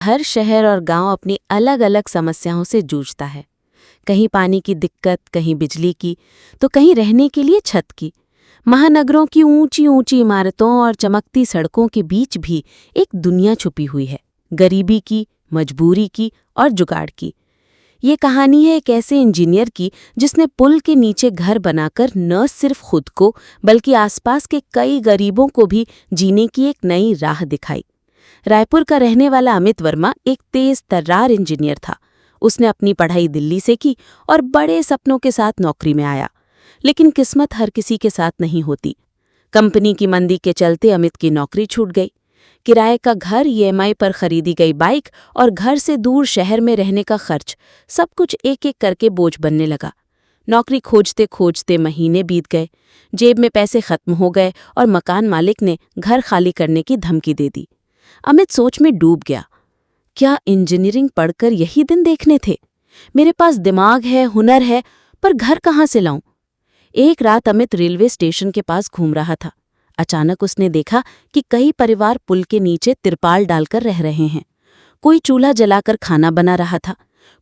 हर शहर और गांव अपनी अलग अलग समस्याओं से जूझता है। कहीं पानी की दिक्कत, कहीं बिजली की, तो कहीं रहने के लिए छत की। महानगरों की ऊंची ऊंची इमारतों और चमकती सड़कों के बीच भी एक दुनिया छुपी हुई है, गरीबी की, मजबूरी की और जुगाड़ की। ये कहानी है एक ऐसे इंजीनियर की जिसने पुल के नीचे घर बनाकर न सिर्फ खुद को बल्कि आसपास के कई गरीबों को भी जीने की एक नई राह दिखाई। रायपुर का रहने वाला अमित वर्मा एक तेज तर्रार इंजीनियर था। उसने अपनी पढ़ाई दिल्ली से की और बड़े सपनों के साथ नौकरी में आया। लेकिन किस्मत हर किसी के साथ नहीं होती। कंपनी की मंदी के चलते अमित की नौकरी छूट गई। किराए का घर, ईएमआई पर खरीदी गई बाइक और घर से दूर शहर में रहने का खर्च, सब कुछ एक एक करके बोझ बनने लगा। नौकरी खोजते खोजते महीने बीत गए, जेब में पैसे खत्म हो गए और मकान मालिक ने घर खाली करने की धमकी दे दी। अमित सोच में डूब गया। क्या इंजीनियरिंग पढ़कर यही दिन देखने थे? मेरे पास दिमाग है, हुनर है, पर घर कहाँ से लाऊं? एक रात अमित रेलवे स्टेशन के पास घूम रहा था। अचानक उसने देखा कि कई परिवार पुल के नीचे तिरपाल डालकर रह रहे हैं। कोई चूल्हा जलाकर खाना बना रहा था,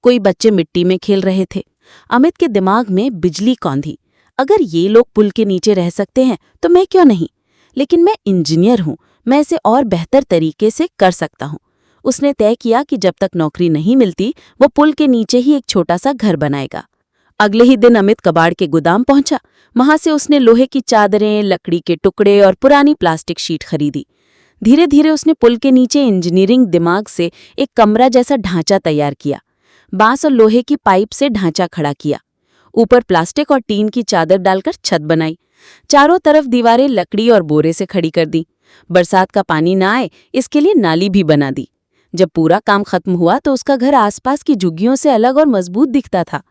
कोई बच्चे मिट्टी में खेल रहे थे। अमित के दिमाग में बिजली कौंधी। अगर ये लोग पुल के नीचे रह सकते हैं तो मैं क्यों नहीं? लेकिन मैं इंजीनियर हूं, मैं इसे और बेहतर तरीके से कर सकता हूं। उसने तय किया कि जब तक नौकरी नहीं मिलती वो पुल के नीचे ही एक छोटा सा घर बनाएगा। अगले ही दिन अमित कबाड़ के गोदाम पहुंचा। वहां से उसने लोहे की चादरें, लकड़ी के टुकड़े और पुरानी प्लास्टिक शीट खरीदी। धीरे धीरे उसने पुल के नीचे इंजीनियरिंग दिमाग से एक कमरा जैसा ढांचा तैयार किया। बांस और लोहे की पाइप से ढांचा खड़ा किया। ऊपर प्लास्टिक और टीन की चादर डालकर छत बनाई। चारों तरफ दीवारें लकड़ी और बोरे से खड़ी कर दी। बरसात का पानी ना आए इसके लिए नाली भी बना दी। जब पूरा काम खत्म हुआ तो उसका घर आसपास की झुग्गियों से अलग और मजबूत दिखता था।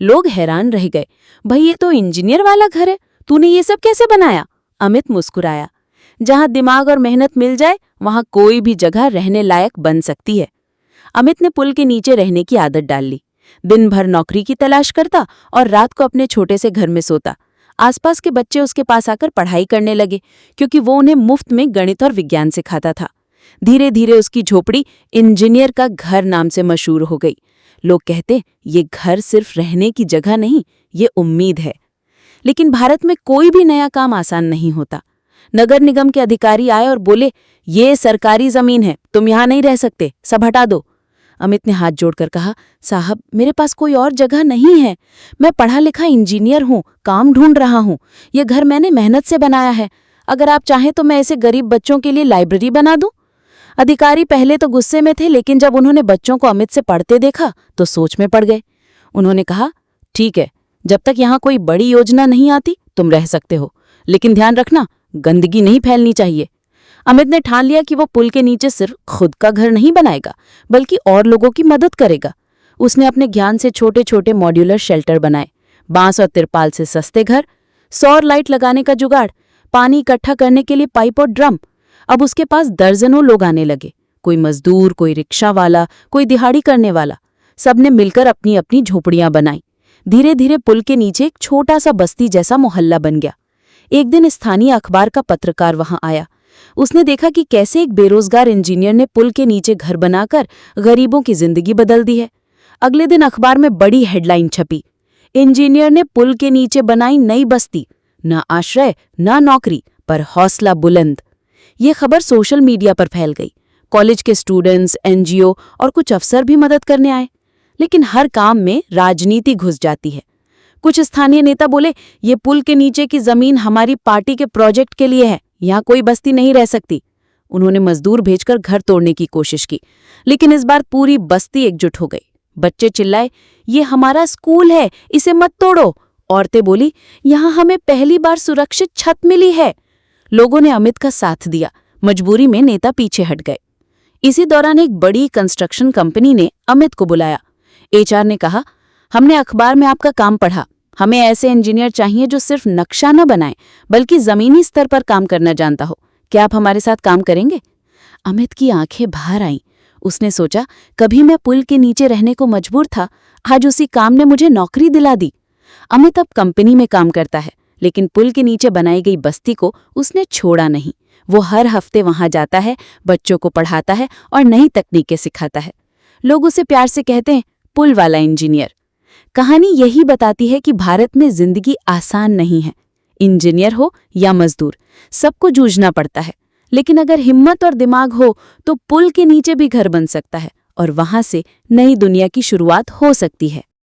लोग हैरान रह गए, भाई ये तो इंजीनियर वाला घर है, तूने ये सब कैसे बनाया? अमित मुस्कुराया। जहां दिमाग और मेहनत मिल जाए वहां कोई भी जगह रहने लायक बन सकती है। अमित ने पुल के नीचे रहने की आदत डाल ली। दिन भर नौकरी की तलाश करता और रात को अपने छोटे से घर में सोता। आसपास के बच्चे उसके पास आकर पढ़ाई करने लगे, क्योंकि वो उन्हें मुफ्त में गणित और विज्ञान सिखाता था। धीरे धीरे उसकी झोपड़ी इंजीनियर का घर नाम से मशहूर हो गई। लोग कहते, ये घर सिर्फ रहने की जगह नहीं, ये उम्मीद है। लेकिन भारत में कोई भी नया काम आसान नहीं होता। नगर निगम के अधिकारी आए और बोले, ये सरकारी जमीन है, तुम यहाँ नहीं रह सकते, सब हटा दो। अमित ने हाथ जोड़कर कहा, साहब मेरे पास कोई और जगह नहीं है। मैं पढ़ा लिखा इंजीनियर हूँ, काम ढूंढ रहा हूँ। ये घर मैंने मेहनत से बनाया है। अगर आप चाहें तो मैं इसे गरीब बच्चों के लिए लाइब्रेरी बना दूं। अधिकारी पहले तो गुस्से में थे, लेकिन जब उन्होंने बच्चों को अमित से पढ़ते देखा तो सोच में पड़ गए। उन्होंने कहा, ठीक है, जब तक यहाँ कोई बड़ी योजना नहीं आती तुम रह सकते हो, लेकिन ध्यान रखना गंदगी नहीं फैलनी चाहिए। अमित ने ठान लिया कि वो पुल के नीचे सिर्फ खुद का घर नहीं बनाएगा, बल्कि और लोगों की मदद करेगा। उसने अपने ज्ञान से छोटे छोटे मॉड्यूलर शेल्टर बनाए। बांस और तिरपाल से सस्ते घर, सौर लाइट लगाने का जुगाड़, पानी इकट्ठा करने के लिए पाइप और ड्रम। अब उसके पास दर्जनों लोग आने लगे, कोई मजदूर, कोई रिक्शा वाला, कोई दिहाड़ी करने वाला। सबने मिलकर अपनी अपनी झोपड़ियां बनाई। धीरे धीरे पुल के नीचे एक छोटा सा बस्ती जैसा मोहल्ला बन गया। एक दिन स्थानीय अखबार का पत्रकार वहां आया। उसने देखा कि कैसे एक बेरोजगार इंजीनियर ने पुल के नीचे घर बनाकर गरीबों की जिंदगी बदल दी है। अगले दिन अखबार में बड़ी हेडलाइन छपी, इंजीनियर ने पुल के नीचे बनाई नई बस्ती, न आश्रय न नौकरी पर हौसला बुलंद। ये खबर सोशल मीडिया पर फैल गई। कॉलेज के स्टूडेंट्स, एनजीओ और कुछ अफसर भी मदद करने आए। लेकिन हर काम में राजनीति घुस जाती है। कुछ स्थानीय नेता बोले, ये पुल के नीचे की जमीन हमारी पार्टी के प्रोजेक्ट के लिए है, यहाँ कोई बस्ती नहीं रह सकती। उन्होंने मजदूर भेजकर घर तोड़ने की कोशिश की, लेकिन इस बार पूरी बस्ती एकजुट हो गई। बच्चे चिल्लाए, ये हमारा स्कूल है, इसे मत तोड़ो। औरतें बोली, यहाँ हमें पहली बार सुरक्षित छत मिली है। लोगों ने अमित का साथ दिया। मजबूरी में नेता पीछे हट गए। इसी दौरान एक बड़ी कंस्ट्रक्शन कंपनी ने अमित को बुलाया। एचआर ने कहा, हमने अखबार में आपका काम पढ़ा। हमें ऐसे इंजीनियर चाहिए जो सिर्फ नक्शा न बनाए बल्कि जमीनी स्तर पर काम करना जानता हो। क्या आप हमारे साथ काम करेंगे? अमित की आंखें बाहर आईं। उसने सोचा, कभी मैं पुल के नीचे रहने को मजबूर था, आज उसी काम ने मुझे नौकरी दिला दी। अमित अब कंपनी में काम करता है, लेकिन पुल के नीचे बनाई गई बस्ती को उसने छोड़ा नहीं। वो हर हफ्ते वहां जाता है, बच्चों को पढ़ाता है और नई तकनीकें सिखाता है। लोग उसे प्यार से कहते हैं पुल वाला इंजीनियर। कहानी यही बताती है कि भारत में जिंदगी आसान नहीं है। इंजीनियर हो या मजदूर, सबको जूझना पड़ता है। लेकिन अगर हिम्मत और दिमाग हो तो पुल के नीचे भी घर बन सकता है और वहां से नई दुनिया की शुरुआत हो सकती है।